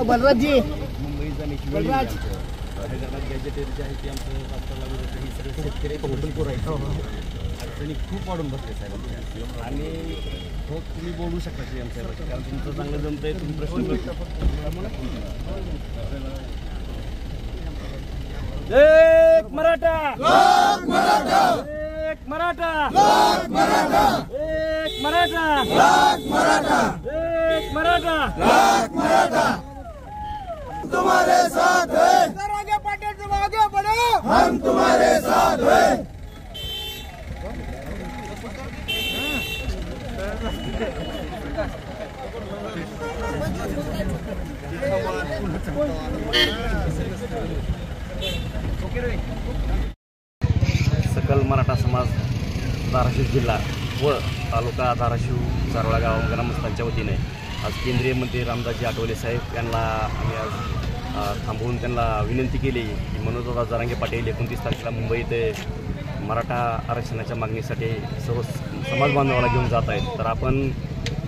बलराजी मुंबई जाण्याची वेळ हैदराबाद गॅजेटेड जे आहे ते आमचं तात्काळ ही सगळे शेतकरी भरपूर आहेत. अडचणी खूप वाढून बसले साहेब आणि हो तुम्ही बोलू शकता श्री साहेबांशी कारण तुमचं चांगलं जमतंय तुम्ही प्रश्न एक मराठा एक मराठा एक मराठा एक मराठा तुम्हारे साथ हैं, आगे पाटे तुम आगे बढ़ो, हम तुम्हारे साथ हैं. सकल मराठा समाज धाराशिव जिल्हा व तालुका धाराशिव सारोळा गाव ग्रामस्थांच्या वतीने आज केंद्रीय मंत्री रामदासजी आठवले साहेब यांना आम्ही आज थांबवून त्यांना विनंती केली की मनोजदादा जरांगे पाटील 29 तारखेला मुंबईत मराठा आरक्षणाच्या मागणीसाठी सर्व समाज बांधवाला घेऊन जात आहेत तर आपण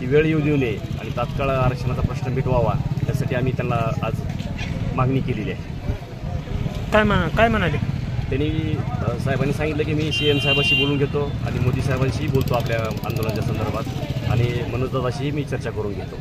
ती वेळ येऊ देऊ नये आणि तात्काळ आरक्षणाचा प्रश्न मिटवावा यासाठी आम्ही त्यांना आज मागणी केलेली आहे. काय म्हणाले त्यांनी साहेबांनी सांगितलं की मी CM साहेबांशी बोलून घेतो आणि मोदी साहेबांशी बोलतो आपल्या आंदोलनाच्या संदर्भात आणि मनोजदादाशी मी चर्चा करून घेतो.